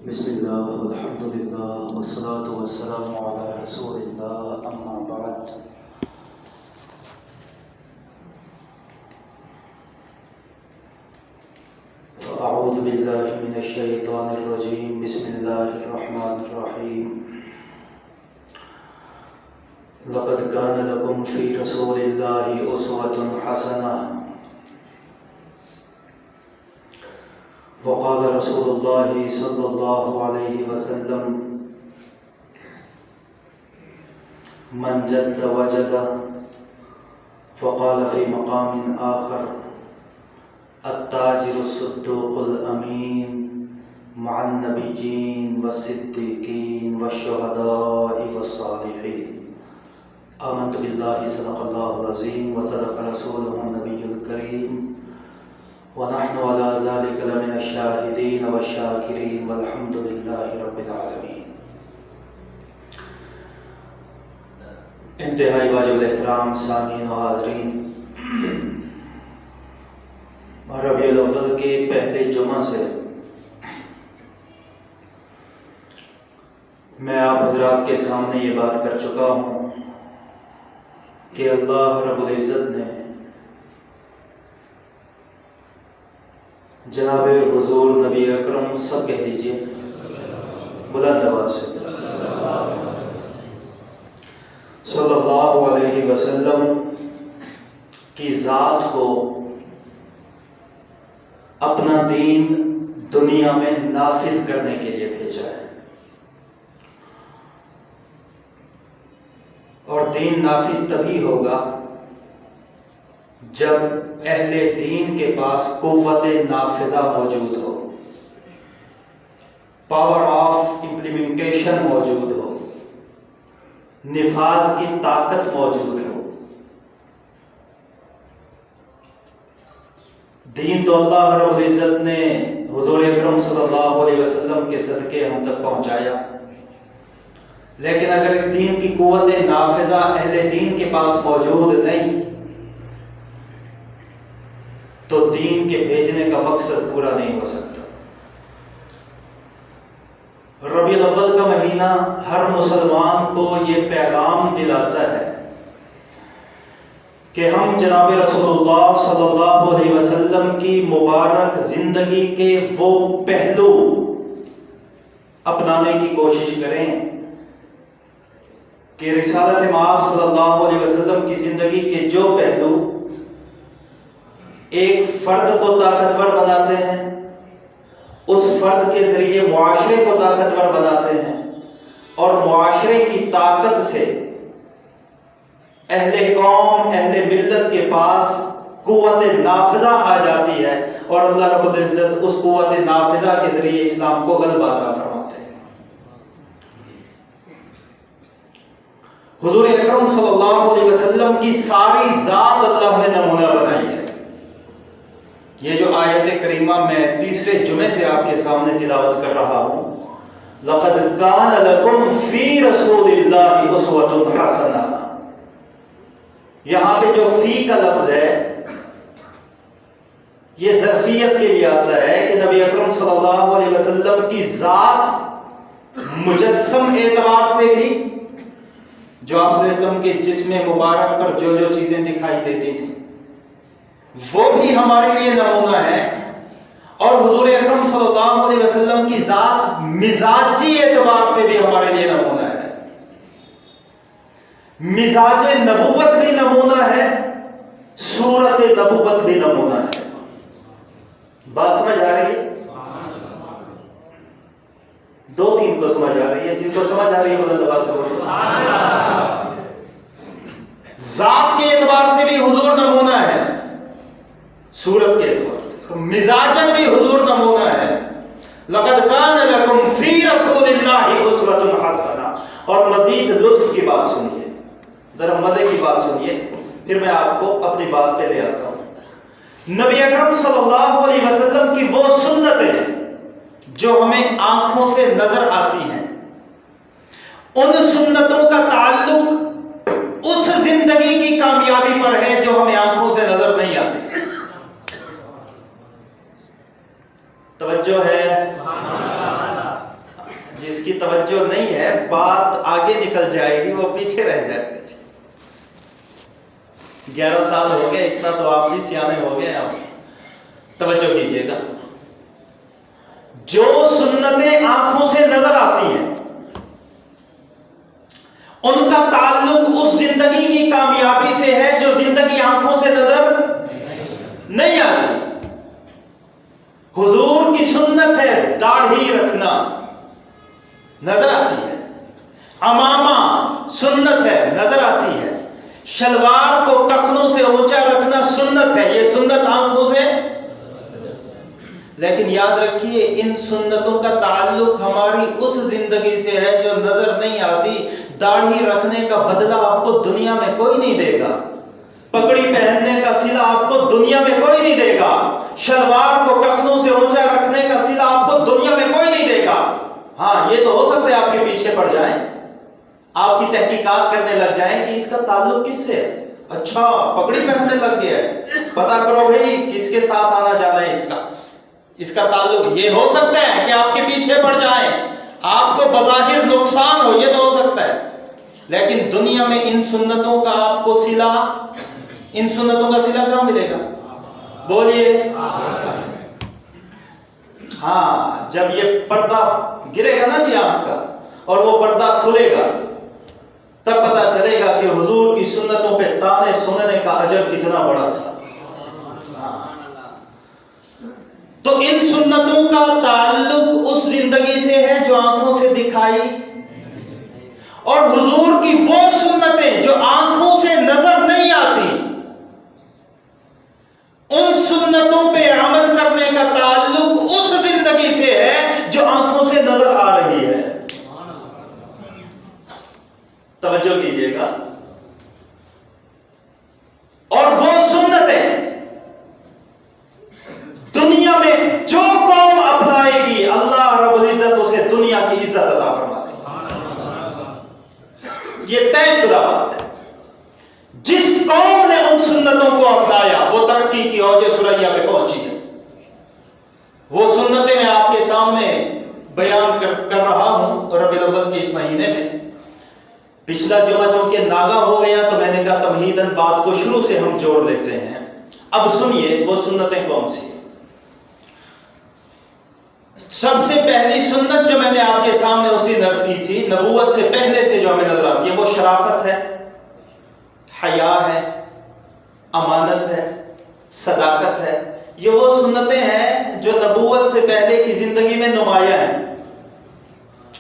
بسم الله والحمد لله والصلاة والسلام على رسول الله أما بعد فأعوذ بالله من الشيطان الرجيم بسم الله الرحمن الرحيم لقد كان لكم في رسول الله أسوة حسنة وقال رسول الله صلى الله عليه وسلم من جد وجد. وقال في مقام آخر التاجر الصدوق الأمين مع النبيين والصديقين والشهداء والصالحين. آمنت بالله صدق الله العظيم وصدق رسوله النبي الكريم ونحن على ذلك لمن الشاهدين والشاكرين والحمد لله رب العالمين. انتہائی واجب الاحترام سامعین و حاضرین، ربیع الاول کے پہلے جمعہ سے میں آپ حضرات کے سامنے یہ بات کر چکا ہوں کہ اللہ رب العزت نے جناب حضور نبی اکرم سب کہہ دیجئے بلند آواز سے صلی اللہ علیہ وسلم کی ذات کو اپنا دین دنیا میں نافذ کرنے کے لیے بھیجا ہے، اور دین نافذ تبھی ہوگا جب اہل دین کے پاس قوت نافذہ موجود ہو، پاور آف امپلیمنٹیشن موجود ہو، نفاذ کی طاقت موجود ہو. دین تو اللہ رب العزت نے حضور اکرم صلی اللہ علیہ وسلم کے صدقے ہم تک پہنچایا، لیکن اگر اس دین کی قوت نافذہ اہل دین کے پاس موجود نہیں تو دین کے بھیجنے کا مقصد پورا نہیں ہو سکتا. ربیع الاول کا مہینہ ہر مسلمان کو یہ پیغام دلاتا ہے کہ ہم جناب رسول اللہ صلی اللہ علیہ وسلم کی مبارک زندگی کے وہ پہلو اپنانے کی کوشش کریں کہ رسالت مآب صلی اللہ علیہ وسلم کی زندگی کے جو پہلو ایک فرد کو طاقتور بناتے ہیں، اس فرد کے ذریعے معاشرے کو طاقتور بناتے ہیں، اور معاشرے کی طاقت سے اہل قوم اہل ملت کے پاس قوت نافذہ آ جاتی ہے، اور اللہ رب العزت اس قوت نافذہ کے ذریعے اسلام کو غلبہ عطا فرماتے ہیں. حضور اکرم صلی اللہ علیہ وسلم کی ساری ذات اللہ نے نمونہ بنائی ہے. یہ جو آیت کریمہ میں تیسرے جمعے سے آپ کے سامنے تلاوت کر رہا ہوں، لَقَدْ كَانَ لَكُمْ فِي رَسُولِ اللَّهِ أُسْوَةٌ حَسَنَةٌ، یہاں پہ جو فی کا لفظ ہے یہ ظرفیت کے لیے آتا ہے کہ نبی اکرم صلی اللہ علیہ وسلم کی ذات مجسم اعتبار سے بھی، جو آپ صلی اللہ علیہ وسلم کے جسم مبارک پر جو جو چیزیں دکھائی دیتی تھیں وہ بھی ہمارے لیے نمونہ ہے، اور حضور اکرم صلی اللہ علیہ وسلم کی ذات مزاجی اعتبار سے بھی ہمارے لیے نمونہ ہے. مزاج نبوت بھی نمونہ ہے، صورت نبوت بھی نمونہ ہے. بات سمجھ آ رہی ہے؟ دو تین کو سمجھ آ رہی ہے، جن کو سمجھ آ رہی ہے بلند آواز سے بولو. ذات کے اعتبار سے بھی حضور نمونہ ہے، صورت کے اعتبار سے مزاجن بھی حضور نمونہ ہے. لقد کان لکم فی رسول اللہ اسوۃ حسنہ. اور مزید لطف کی بات سنیے، ذرا مزے کی بات سنیے، پھر میں آپ کو اپنی بات پہ لے آتا ہوں. نبی اکرم صلی اللہ علیہ وسلم کی وہ سنتیں جو ہمیں آنکھوں سے نظر آتی ہیں، ان سنتوں کا تعلق اس زندگی کی کامیابی پر ہے جو ہمیں آنکھوں سے نظر نہیں آتی. توجہ ہے؟ توجہ نہیں ہے، بات آگے نکل جائے گی، وہ پیچھے رہ جائے گا۔ 11 سال ہو گئے، اتنا تو آپ بھی سیانے ہو گئے، آپ توجہ کیجئے گا۔ جو سنتیں آنکھوں سے نظر آتی ہیں ان کا تعلق اس زندگی کی کامیابی سے ہے جو زندگی آنکھوں سے نظر نہیں آتی۔ حضور کی سنت ہے داڑھی رکھنا، نظر آتی ہے۔ عمامہ سنت ہے، نظر آتی ہے۔ شلوار کو ٹخنوں سے اونچا رکھنا سنت ہے، یہ سنت آنکھوں سے، لیکن یاد رکھیے ان سنتوں کا تعلق ہماری اس زندگی سے ہے جو نظر نہیں آتی۔ داڑھی رکھنے کا بدلہ آپ کو دنیا میں کوئی نہیں دے گا، پگڑی پہننے کا صلہ آپ کو دنیا میں کوئی نہیں دے گا، شلوار کو ٹخنوں سے اونچا رکھنے کا صلہ آپ کو دنیا میں کوئی نہیں دے گا۔ ہاں یہ تو ہو سکتا ہے آپ کے پیچھے پڑ جائیں، آپ کی تحقیقات کرنے لگ جائیں کہ اس کا تعلق کس سے ہے۔ اچھا پگڑی پہننے لگ گیا ہے، پتا کرو بھئی کس کے ساتھ آنا جانا ہے اس کا تعلق۔ یہ ہو سکتا ہے کہ آپ کے پیچھے پڑ جائیں، آپ کو بظاہر نقصان ہو، یہ تو ہو سکتا ہے، لیکن دنیا میں ان سنتوں کا آپ کو صلہ، ان سنتوں کا صلہ کہاں ملے گا؟ بولیے۔ ہاں جب یہ پردہ گرے گا نا جی آنکھ کا اور وہ پردہ کھلے گا تب پتا چلے گا کہ حضور کی سنتوں پہ تانے سننے کا اجر کتنا بڑا تھا۔ تو ان سنتوں کا تعلق اس زندگی سے ہے جو آنکھوں سے دکھائی، اور حضور کی وہ سنتیں جو آنکھوں سے نظر نہیں آتی، ان سنتوں پہ عمل کرنے کا تعلق اس زندگی سے ہے جو آنکھوں سے نظر آ رہی ہے۔ توجہ کیجئے گا۔ اور وہ سنتیں دنیا میں جو قوم اپنائے گی اللہ رب العزت اسے دنیا کی عزت عطا فرما دے گا، یہ طے شدہ بات ہے۔ جس قوم نے ان سنتوں کو اپنایا وہ ترقی کی اوج ثریا پہ پہنچی ہے۔ وہ سنتیں میں آپ کے سامنے بیان کر رہا ہوں ربیع الاول کے اس مہینے میں۔ پچھلا جمعہ چونکہ ناغہ ہو گیا تو میں نے کہا تمہیداً بات کو شروع سے ہم جوڑ لیتے ہیں۔ اب سنیے وہ سنتیں کون سی۔ سب سے پہلی سنت جو میں نے آپ کے سامنے اسی درس کی تھی، نبوت سے پہلے سے جو ہمیں نظر آتی ہے، وہ شرافت ہے، حیا ہے، امانت ہے، صداقت ہے۔ یہ وہ سنتیں ہیں جو نبوت سے پہلے کی زندگی میں نمایاں ہیں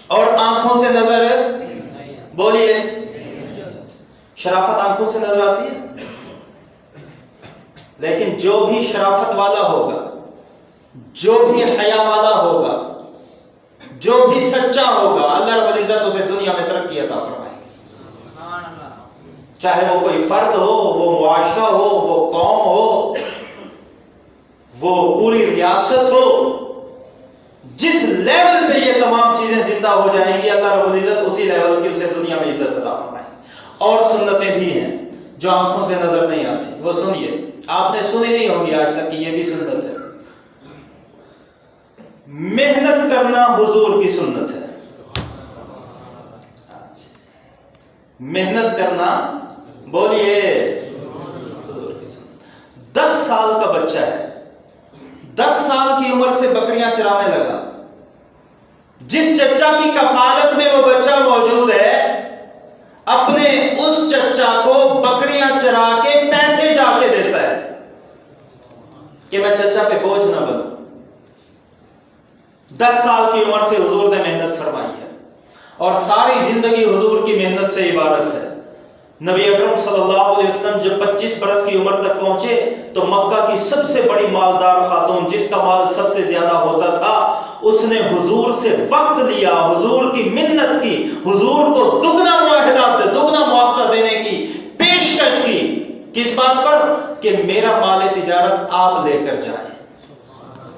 اور آنکھوں سے نظر، بولیے، شرافت آنکھوں سے نظر آتی ہے، لیکن جو بھی شرافت والا ہوگا، جو بھی حیا والا ہوگا، جو بھی سچا ہوگا، اللہ رب العزت اسے دنیا میں ترقی عطا فرمائے گی۔ چاہے وہ کوئی فرد ہو، وہ معاشرہ ہو، وہ قوم ہو، وہ پوری ریاست ہو، جس لیول پہ یہ تمام چیزیں زندہ ہو جائیں گی اللہ رب العزت اسی لیول کی اسے دنیا میں عزت عطا فرمائے گی۔ اور سنتیں بھی ہیں جو آنکھوں سے نظر نہیں آتی، وہ سنیے، آپ نے سنی نہیں ہوگی آج تک کہ یہ بھی سنت ہے۔ محنت کرنا حضور کی سنت ہے۔ محنت کرنا، بولیے، 10 سال کا بچہ ہے، 10 سال کی عمر سے بکریاں چرانے لگا، جس چچا کی کفالت میں وہ بچہ موجود ہے اپنے اس چچا کو بکریاں چرا کے پیسے جا کے دیتا ہے کہ میں چچا پہ بوجھ نہ بنوں۔ 10 سال کی عمر سے حضور نے محنت فرمائی ہے اور ساری زندگی حضور کی محنت سے عبارت ہے۔ نبی اکرم صلی اللہ علیہ وسلم جب 25 برس کی عمر تک پہنچے تو مکہ کی سب سے بڑی مالدار خاتون جس کا مال سب سے زیادہ ہوتا تھا، اس نے حضور سے وقت لیا، حضور کی منت کی، حضور کو دگنا معاوضہ دینے کی پیشکش کی۔ کس بات پر؟ کہ میرا مال تجارت آپ لے کر جائیں۔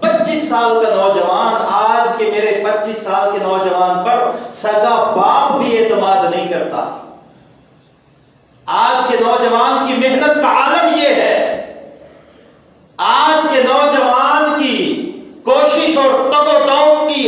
25 سال کا نوجوان، آج کے میرے 25 سال کے نوجوان پر سگا باپ بھی اعتماد نہیں کرتا۔ آج کے نوجوان کی محنت کا عالم یہ ہے، آج کے نوجوان کی کوشش اور تگ و توق کی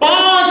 5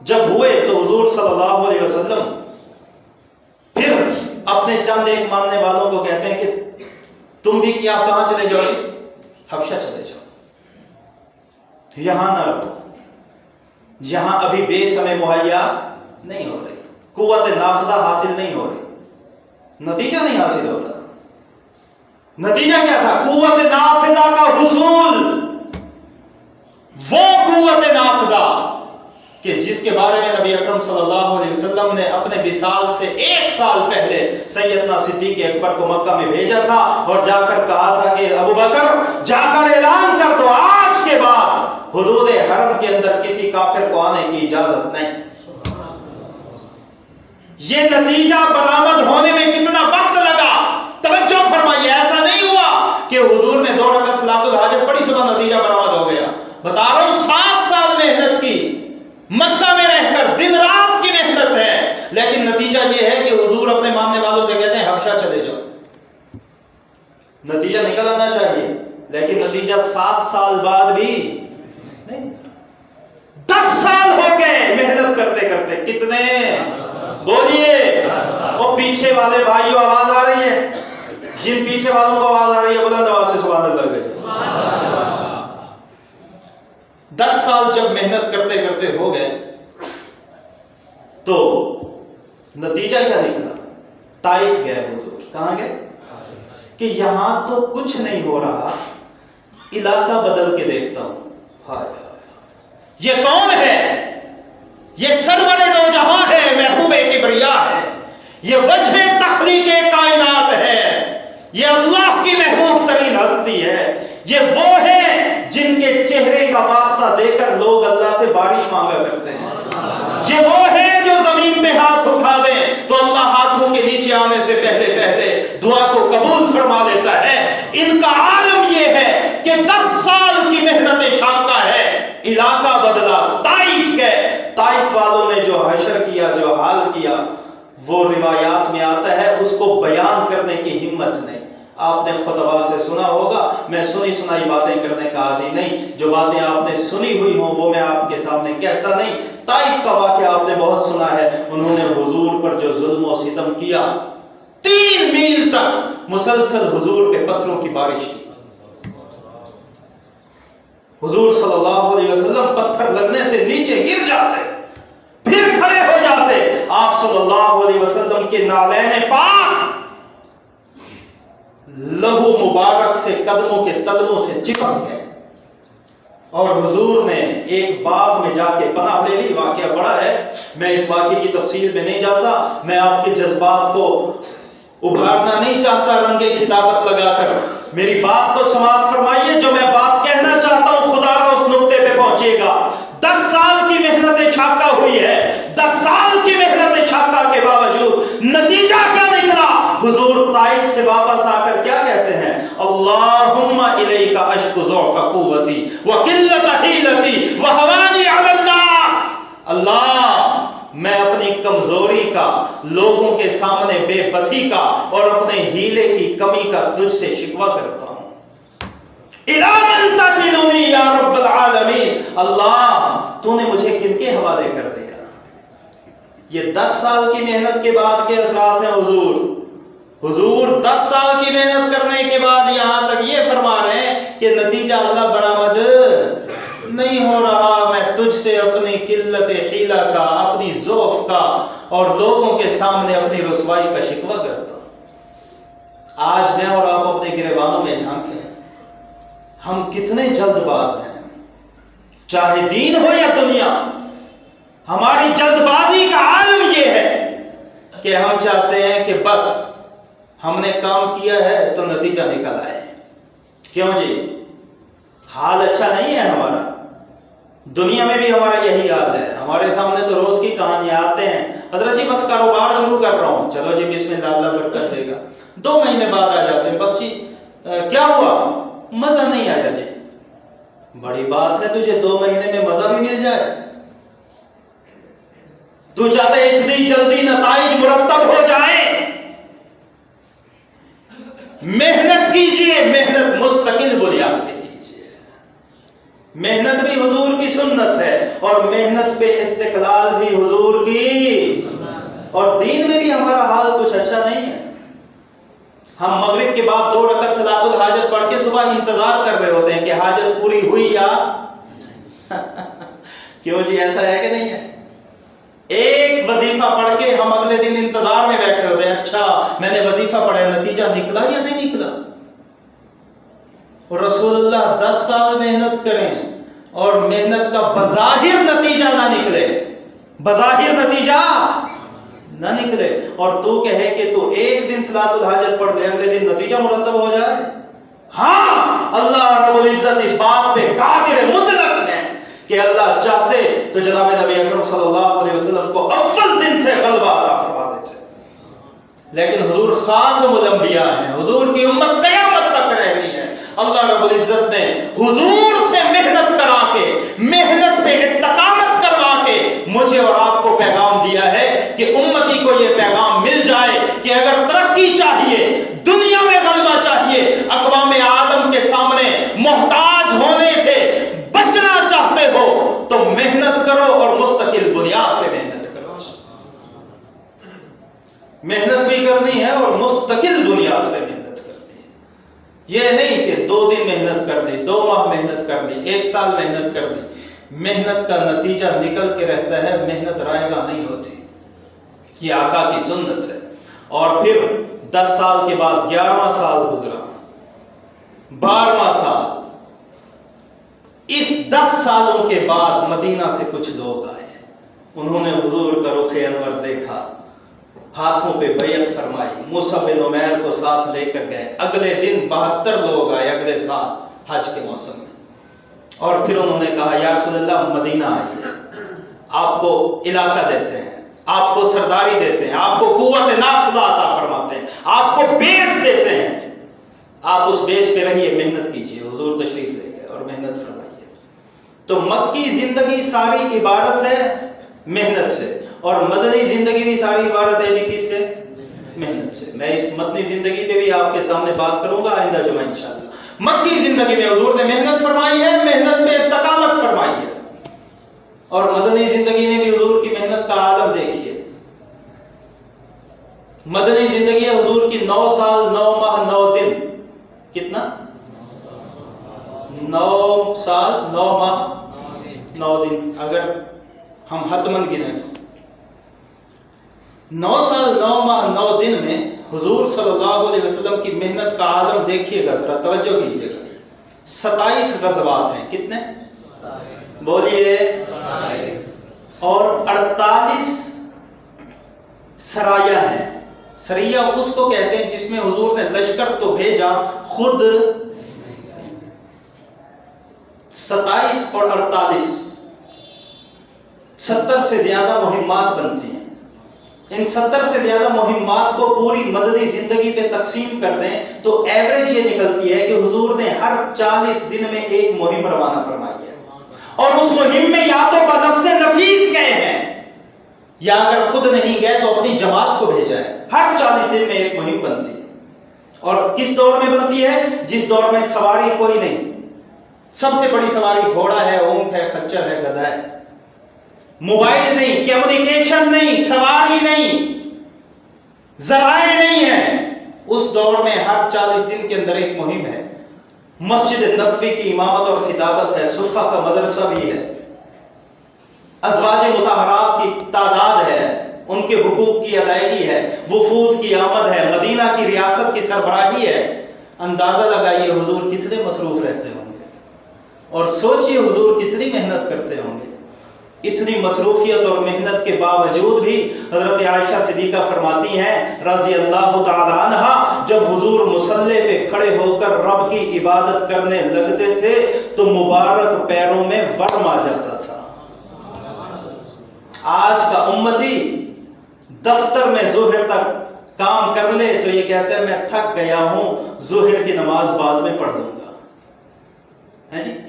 جب ہوئے تو حضور صلی اللہ علیہ وسلم پھر اپنے چند ایک ماننے والوں کو کہتے ہیں کہ تم بھی کیا کہاں چلے جاؤ گے؟ حبشہ چلے جاؤ، یہاں نہ رہو، یہاں ابھی بیس ہمیں مہیا نہیں ہو رہی، قوت نافذہ حاصل نہیں ہو رہی، نتیجہ نہیں حاصل ہو رہا۔ نتیجہ کیا تھا؟ قوت نافذہ کا حصول، وہ قوت نافذہ کہ جس کے بارے میں نبی اکرم صلی اللہ علیہ وسلم نے اپنے وصال سے 1 سال پہلے سیدنا صدیق اکبر کو مکہ میں بھیجا تھا اور جا کر کہا تھا کہ ابو بکر جا کر اعلان کر دو آج کے بعد حدود حرم کے اندر کسی کافر کو آنے کی اجازت نہیں۔ یہ نتیجہ برآمد ہونے میں کتنا وقت لگا؟ توجہ فرمائیے، ایسا نہیں ہوا کہ حضور نے 2 رکعت صلاۃ الحاجت پڑھی صبح نتیجہ برآمد ہو گیا۔ بتا رہا ہوں 7 سال محنت کی، مکہ میں رہ کر دن رات کی محنت ہے، لیکن نتیجہ یہ ہے کہ حضور اپنے ماننے والوں سے کہتے ہیں حبشہ چلے جاؤ۔ نتیجہ نکل آنا چاہیے، لیکن نتیجہ 7 سال بعد بھی نہیں، 10 سال ہو گئے محنت کرتے کرتے۔ کتنے؟ بولیے۔ وہ پیچھے والے بھائیوں آواز آ رہی ہے؟ جن پیچھے والوں کو آواز آ رہی ہے بلند آواز سے سبحان اللہ کہیے۔ 10 سال جب محنت کرتے کرتے ہو گئے تو نتیجہ کیا نکلا؟ طائف گئے حضور۔ کہاں گئے؟ کہ یہاں تو کچھ نہیں ہو رہا، علاقہ بدل کے دیکھتا ہوں۔ ہائے یہ کون ہے؟ یہ سرور نوجہاں ہے، محبوب کبریا ہے، یہ وجہ تخلیق کائنات ہے، یہ اللہ کی محبوب ترین ہستی ہے، یہ وہ ہے جن کے چہرے کا واسطہ دے کر لوگ اللہ سے بارش مانگا کرتے ہیں، یہ وہ ہے جو زمین پہ ہاتھ اٹھا دیں تو اللہ ہاتھوں کے نیچے آنے سے پہلے دعا کو قبول فرما لیتا ہے۔ ان کا عالم یہ ہے کہ 10 سال کی محنت چھاپتا ہے، علاقہ بدلا، طائف گئے۔ طائف والوں نے جو حشر کیا، جو حال کیا، وہ روایات میں آتا ہے، اس کو بیان کرنے کی ہمت نہیں۔ آپ نے خطبہ سے سنا ہوگا، میں سنی سنائی باتیں کرنے کا عادی نہیں، جو باتیں آپ نے سنی ہوئی ہوں وہ میں آپ کے سامنے کہتا نہیں۔ طائف کا واقعہ آپ نے بہت سنا ہے، انہوں نے حضور پر جو ظلم و ستم کیا، 3 میل تک مسلسل حضور پہ پتھروں کی بارش کی۔ حضور صلی اللہ علیہ وسلم پتھر لگنے سے نیچے گر جاتے، پھر کھڑے ہو جاتے، آپ صلی اللہ علیہ وسلم کے نالین پاک لہو مبارک سے قدموں کے تلووں سے چپک گئے، اور حضور نے ایک باغ میں جا کے پناہ لے لی۔ واقعہ بڑا ہے، میں اس واقعے کی تفصیل میں نہیں جاتا، میں آپ کے جذبات کو ابھارنا نہیں چاہتا رنگ خطابت لگا کر۔ میری بات کو سماعت فرمائیے، جو میں بات کہنا چاہتا ہوں خدا را اس نقطے پہ پہنچیے گا۔ 10 سال کی محنت چھاکا ہوئی ہے، 10 سال کی محنت چھاکا کے باوجود نتیجہ کیا نکلا؟ حضور طائف سے واپس آ کر کیا کہتے ہیں؟ اللہم الیک اشکو ضعف قوتی وقلت حیلتی وہوانی علی الناس۔ اللہ، میں اپنی کمزوری کا، لوگوں کے سامنے بے بسی کا اور اپنے ہیلے کی کمی کا تجھ سے شکوہ کرتا ہوں۔ اِلَى مَن تَكِلُنِي یا رب العالمین، اللہ تو نے مجھے کن کے حوالے کر دیا؟ یہ 10 سال کی محنت کے بعد کے اثرات ہیں حضور 10 سال کی محنت کرنے کے بعد یہاں تک یہ فرما رہے ہیں کہ نتیجہ اللہ برآمد نہیں ہو رہا، میں تجھ سے اپنی قلت حیلہ کا، اپنی ضعف کا اور لوگوں کے سامنے اپنی رسوائی کا شکوہ کرتا ہوں۔ آج میں اور آپ اپنے گریبانوں میں جھانکیں، ہم کتنے جلد باز ہیں، چاہے دین ہو یا دنیا۔ ہماری جلد بازی کا عالم یہ ہے کہ ہم چاہتے ہیں کہ بس ہم نے کام کیا ہے تو نتیجہ نکل آئے۔ کیوں جی؟ حال اچھا نہیں ہے ہمارا، دنیا میں بھی ہمارا یہی حال ہے۔ ہمارے سامنے تو روز کی کہانیاں آتے ہیں، حضرت جی بس کاروبار شروع کر رہا ہوں، چلو جی بسم اللہ، اللہ برکت دے گا۔ 2 مہینے بعد آ جاتے ہیں، بس جی کیا ہوا؟ مزہ نہیں آیا جی۔ بڑی بات ہے تجھے 2 مہینے میں مزہ بھی مل جائے؟ تو چاہتا ہے اتنی جلدی نتائج مرتب ہو جائیں؟ محنت کیجئے، محنت مستقل بنیاد پہ کیجئے۔ محنت بھی حضور کی سنت ہے اور محنت پہ استقلال اور دین میں بھی ہمارا حال کچھ اچھا نہیں ہے. ہم مغرب کے بعد 2 رکعت صلاۃ الحاجت پڑھ کے صبح انتظار کر رہے ہوتے ہیں کہ حاجت پوری ہوئی یا کیوں جی ایسا ہے کہ نہیں ہے؟ ایک وظیفہ پڑھ کے ہم اگلے دن انتظار میں بیٹھے ہوتے ہیں، اچھا میں نے وظیفہ پڑھا، نتیجہ نکلا یا نہیں نکلا؟ اور رسول اللہ 10 سال محنت کریں اور محنت کا بظاہر نتیجہ نہ نکلے، بظاہر نتیجہ نہ نکلے، اور تو کہے کہ تو ایک دن صلاۃ الحاجت پڑھ لے اگلے دن نتیجہ مرتب ہو جائے. ہاں اللہ رب العزت اس بات پہ قادر مطلق ہے کہ اللہ چاہتے تو جناب نبی اکرم صلی اللہ علیہ وسلم کو اول دن سے غلبہ عطا فرما دیتے، لیکن حضور خاتم الانبیاء ہیں، حضور کی امت قیامت تک رہنی ہے. اللہ رب العزت نے حضور سے محنت کرا کے، محنت پہ استقامت کروا کے مجھے اور آپ کو پیغام دیا ہے کہ امتی کو یہ پیغام مل جائے کہ اگر ترقی چاہیے، دنیا میں غلبہ چاہیے، اقوام عالم کے سامنے محتاج ہونے سے بچنا چاہتے ہو تو محنت کرو اور مستقل بنیاد پہ محنت کرو. محنت بھی کرنی ہے اور مستقل بنیاد پہ محنت کرنی ہے. یہ نہیں کہ 2 دن محنت کر دی، 2 ماہ محنت کر دی، 1 سال محنت کر دی، محنت کا نتیجہ نکل کے رہتا ہے، محنت رائے گاہ نہیں ہوتی. یہ آقا کی سنت ہے. اور پھر 10 سال کے بعد 11واں سال گزرا، 12واں سال. اس 10 سالوں کے بعد مدینہ سے کچھ لوگ آئے، انہوں نے حضور کا رخ انور دیکھا، ہاتھوں پہ بیعت فرمائی، مصعب بن عمیر کو ساتھ لے کر گئے. اگلے دن 72 لوگ آئے اگلے سال حج کے موسم میں، اور پھر انہوں نے کہا یا رسول اللہ مدینہ آئیے، آپ کو علاقہ دیتے ہیں، آپ کو سرداری دیتے ہیں، آپ کو قوت نافذہ عطا فرماتے ہیں، آپ کو بیس دیتے ہیں، آپ اس بیس پہ رہیے، محنت کیجیے. حضور تشریف لے گئے اور محنت فرمائیے. تو مکی زندگی ساری عبارت ہے محنت سے، اور مدنی زندگی بھی ساری عبارت ہے جی کس سے؟ محنت سے. میں اس مدنی زندگی پہ بھی آپ کے سامنے بات کروں گا آئندہ جمعہ انشاءاللہ. مکی زندگی میں حضور نے محنت فرمائی ہے، محنت پہ استقامت فرمائی ہے، اور مدنی زندگی میں بھی حضور کی محنت کا عالم دیکھیے. مدنی زندگی ہے حضور کی 9 سال 9 ماہ 9 دن. کتنا؟ 9 سال 9 ماہ 9 دن. اگر ہم حتمن گنیں تو 9 سال 9 ماہ 9 دن میں حضور صلی اللہ علیہ وسلم کی محنت کا عالم دیکھیے گا، ذرا توجہ کیجیے گا. 27 غزوات ہیں. کتنے؟ بولیے. اور 48 سرایا ہیں. سریہ اس کو کہتے ہیں جس میں حضور نے لشکر تو بھیجا، خود 27 اور 48 70 سے زیادہ مہمات بنتی ہیں. ان 70 سے زیادہ مہمات کو پوری مدنی زندگی پہ تقسیم کر دیں تو ایوریج یہ نکلتی ہے کہ حضور نے ہر 40 دن میں ایک مہم روانہ فرمائی ہے، اور اس مہم میں یا تو بنفس نفیس گئے ہیں یا اگر خود نہیں گئے تو اپنی جماعت کو بھیجا ہے. ہر 40 دن میں ایک مہم بنتی ہے. اور کس دور میں بنتی ہے؟ جس دور میں سواری کوئی نہیں. سب سے بڑی سواری گھوڑا ہے، اونٹ ہے، خچر ہے، گدھا ہے. موبائل نہیں، کمیونیکیشن نہیں، سواری نہیں، ذرائع نہیں ہے. اس دور میں ہر 40 دن کے اندر ایک مہم ہے. مسجد نبوی کی امامت اور خطابت ہے، صفہ کا مدرسہ بھی ہے، ازواج مطہرات کی تعداد ہے، ان کے حقوق کی ادائیگی ہے، وفود کی آمد ہے، مدینہ کی ریاست کی سربراہی ہے. اندازہ لگائیے حضور کتنے مصروف رہتے ہوں گے، اور سوچئے حضور کتنی محنت کرتے ہوں گے. اتنی مصروفیت اور محنت کے باوجود بھی حضرت عائشہ صدیقہ فرماتی ہیں رضی اللہ تعالی عنہا، جب حضور مصلی پہ کھڑے ہو کر رب کی عبادت کرنے لگتے تھے تو مبارک پیروں میں ورم آ جاتا تھا. آج کا امتی دفتر میں ظہر تک کام کر لے تو یہ کہتا ہے میں تھک گیا ہوں، ظہر کی نماز بعد میں پڑھ لوں گا.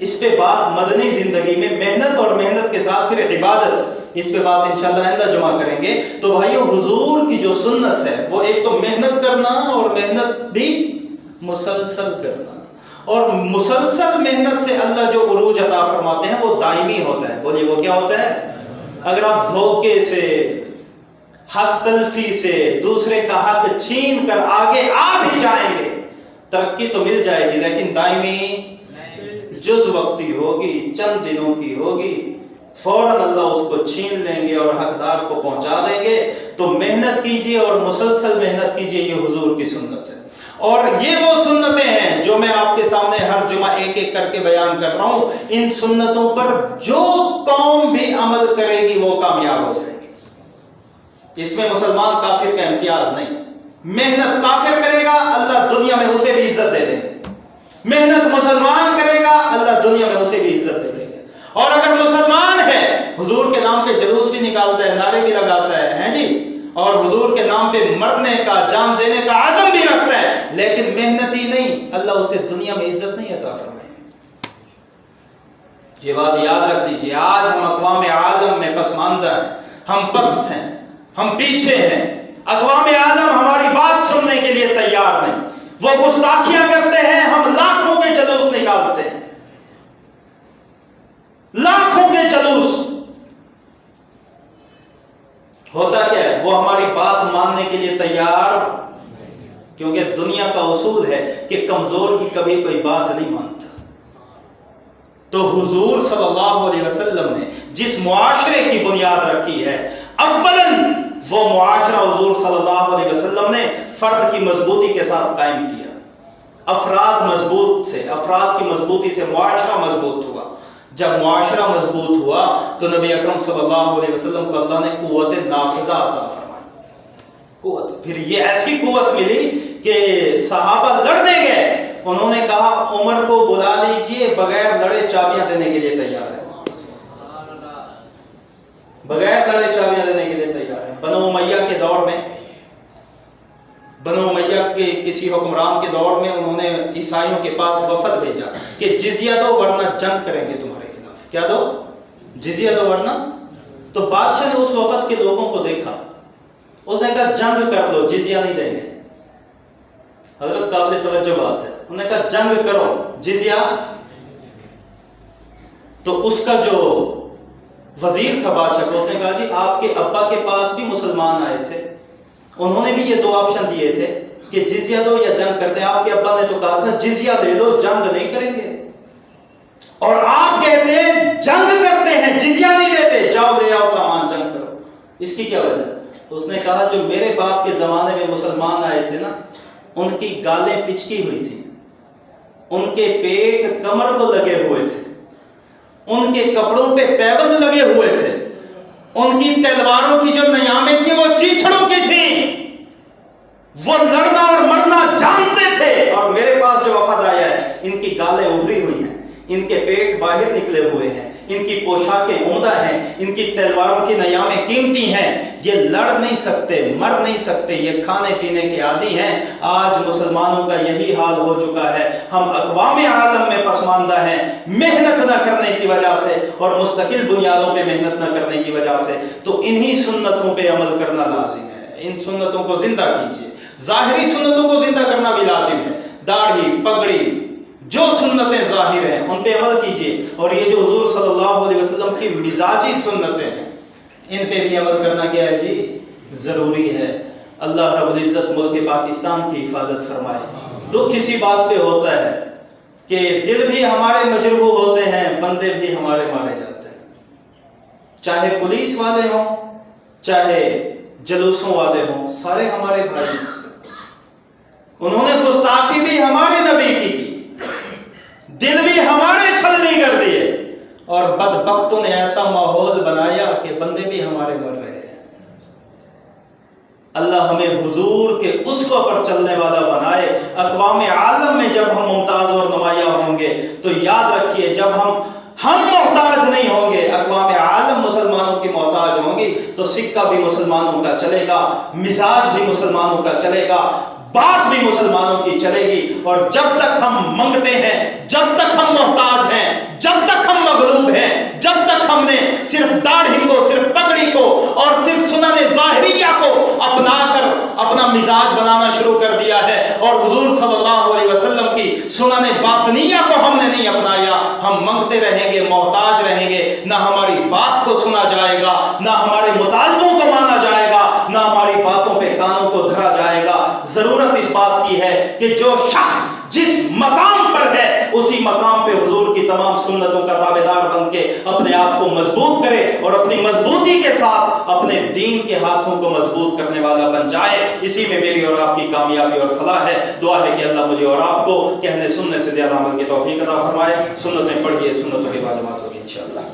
اس پہ بات مدنی زندگی میں محنت اور محنت کے ساتھ پھر عبادت، اس پہ بات انشاءاللہ آئندہ جمعہ کریں گے. تو بھائیو حضور کی جو سنت ہے وہ ایک تو محنت کرنا اور محنت بھی مسلسل کرنا، اور مسلسل محنت سے اللہ جو عروج عطا فرماتے ہیں وہ دائمی ہوتا ہے. بولیے وہ کیا ہوتا ہے؟ اگر آپ دھوکے سے حق تلفی سے دوسرے کا حق چھین کر آگے آ بھی جائیں گے، ترقی تو مل جائے گی لیکن دائمی جز وقتی ہوگی، چند دنوں کی ہوگی، فوراً اللہ اس کو چھین لیں گے اور حقدار کو پہنچا دیں گے۔ تو محنت کیجئے اور مسلسل محنت کیجئے، یہ حضور کی سنت ہے۔ اور یہ وہ سنتیں ہیں جو میں آپ کے سامنے ہر جمعہ ایک ایک کر کے بیان کر رہا ہوں، ان سنتوں پر جو قوم بھی عمل کرے گی وہ کامیاب ہو جائے گی۔ اس میں مسلمان کافر کا امتیاز نہیں۔ محنت کافر کرے گا، اللہ دنیا میں اسے بھی عزت دے دیں گے۔ محنت مسلمان کرے گا، اللہ دنیا میں اسے بھی عزت دے دیں گے۔ اور اگر مسلمان ہے، حضور کے نام پہ جلوس بھی نکالتا ہے، نعرے بھی لگاتا ہے، ہیں جی، اور حضور کے نام پہ مرنے کا، جان دینے کا عزم بھی رکھتا ہے، لیکن محنت ہی نہیں، اللہ اسے دنیا میں عزت نہیں عطا فرمائے۔ یہ بات یاد رکھ لیجیے۔ آج ہم اقوام عالم میں پسماندہ ہیں، ہم پست ہیں، ہم پیچھے ہیں۔ اقوام عالم ہماری بات سننے کے لیے تیار نہیں، وہ گستاخیاں کرتے ہیں، ہم لاکھوں کے جلوس نکالتے ہیں، لاکھوں کے جلوس۔ ہوتا کیا ہے؟ وہ ہماری بات ماننے کے لیے تیار، کیونکہ دنیا کا اصول ہے کہ کمزور کی کبھی کوئی بات نہیں مانتا۔ تو حضور صلی اللہ علیہ وسلم نے جس معاشرے کی بنیاد رکھی ہے، اولاً وہ معاشرہ حضور صلی اللہ علیہ وسلم نے فرد کی مضبوطی کے ساتھ قائم کیا۔ افراد مضبوط تھے، افراد کی مضبوطی سے معاشرہ مضبوط ہوا۔ جب معاشرہ مضبوط ہوا تو نبی اکرم صلی اللہ علیہ وسلم کو اللہ نے قوت نافذہ عطا فرمائی۔ قوت، پھر یہ ایسی قوت ملی کہ صحابہ لڑنے گئے، انہوں نے کہا عمر کو بلا لیجئے، بغیر لڑے چابیاں دینے کے لیے تیار ہے، بغیر لڑے چابیاں دینے کے لیے تیار ہے۔ بنو امیہ کے دور میں، بنو امیہ کے کسی حکمران کے دور میں انہوں نے عیسائیوں کے پاس وفد بھیجا کہ جزیہ دو ورنہ جنگ کریں گے تمہارے خلاف۔ کیا دو؟ جزیہ دو ورنہ۔ تو بادشاہ نے اس وفد کے لوگوں کو دیکھا، اس نے کہا جنگ کر لو، جزیہ نہیں دیں گے۔ حضرت قابل توجہ بات ہے، انہوں نے کہا جنگ کرو، جزیہ۔ تو اس کا جو وزیر تھا بادشاہ کو، اس نے کہا جی آپ کے ابا کے پاس بھی مسلمان آئے تھے، انہوں نے بھی یہ دو آپشن دیے تھے کہ جزیہ دو یا جنگ کرتے ہیں، آپ کے ابا نے تو کہا تھا جزیہ دے دو، جنگ نہیں کریں گے، اور آپ کہتے ہیں جنگ کرتے ہیں، جزیہ نہیں دیتے، جاؤ لے آؤ سامان، جنگ کرو۔ اس کی کیا وجہ؟ اس نے کہا جو میرے باپ کے زمانے میں مسلمان آئے تھے نا، ان کی گالیں پچکی ہوئی تھی، ان کے پیٹ کمر کو لگے ہوئے تھے، ان کے کپڑوں پہ پیبند لگے ہوئے تھے، ان کی تلواروں کی جو نیامیں تھیں وہ چیچڑوں کی تھیں، وہ لڑنا اور مرنا جانتے تھے۔ اور میرے پاس جو وفد آیا ہے، ان کی گالیں ابھری ہوئی ہیں، ان کے پیٹ باہر نکلے ہوئے ہیں، ان کی پوشاکیں عمدہ ہیں، ان کی تلواروں کی نیامیں قیمتی ہیں، یہ لڑ نہیں سکتے، مر نہیں سکتے، یہ کھانے پینے کے عادی ہیں۔ آج مسلمانوں کا یہی حال ہو چکا ہے، ہم اقوام عالم میں پسماندہ ہیں، محنت نہ کرنے کی وجہ سے اور مستقل بنیادوں پہ محنت نہ کرنے کی وجہ سے۔ تو انہی سنتوں پہ عمل کرنا لازم ہے، ان سنتوں کو زندہ کیجیے۔ ظاہری سنتوں کو زندہ کرنا بھی لازم ہے، داڑھی، پگڑی، جو سنتیں ظاہر ہیں ان پہ عمل کیجیے، اور یہ جو حضور صلی اللہ علیہ وسلم کی مزاجی سنتیں ہیں ان پہ بھی عمل کرنا کیا ہے جی؟ ضروری ہے۔ اللہ رب العزت ملک پاکستان کی حفاظت فرمائے۔ دکھ اسی بات پہ ہوتا ہے کہ دل بھی ہمارے مجروح ہوتے ہیں، بندے بھی ہمارے مارے جاتے ہیں، چاہے پولیس والے ہوں، چاہے جلوسوں والے ہوں، سارے ہمارے بھائی ہیں۔ انہوں نے گستاخی بھی ہمارے نبی کی کی، دل بھی ہمارے چھلنی کر دیے، اور بدبختوں نے ایسا ماحول بنایا کہ بندے بھی ہمارے مر رہے ہیں۔ اللہ ہمیں حضور کے اسوہ پر چلنے والا بنائے۔ اقوام عالم میں جب ہم ممتاز اور نمایاں ہوں گے تو یاد رکھیے، جب ہم محتاج نہیں ہوں گے، اقوام عالم مسلمانوں کی محتاج ہوں گی، تو سکہ بھی مسلمانوں کا چلے گا، مزاج بھی مسلمانوں کا چلے گا، بات بھی مسلمانوں کی چلے گی۔ اور جب تک ہم منگتے ہیں، جب تک ہم محتاج ہیں، جب تک ہم مغلوب ہیں، جب تک ہم نے صرف داڑھی کو، صرف پگڑی کو اور صرف سنن ظاہریہ کو اپنا کر اپنا مزاج بنانا شروع کر دیا ہے، اور حضور صلی اللہ علیہ وسلم کی سنن باطنیہ کو ہم نے نہیں اپنایا، ہم منگتے رہیں گے، محتاج رہیں گے، نہ ہماری بات کو سنا جائے گا، نہ ہمارے مطالبوں کو مانا جائے گا، نہ کہ جو شخص جس مقام پر ہے اسی مقام پہ حضور کی تمام سنتوں کا تابعدار بن کے اپنے آپ کو مضبوط کرے اور اپنی مضبوطی کے ساتھ اپنے دین کے ہاتھوں کو مضبوط کرنے والا بن جائے. اسی میں میری اور آپ کی کامیابی اور فلاح ہے. دعا ہے کہ اللہ مجھے اور آپ کو کہنے سننے سے زیادہ عمل کی توفیق عطا فرمائے. سنتیں پڑھیے, سنتوں کی واجبات ہوگی انشاءاللہ.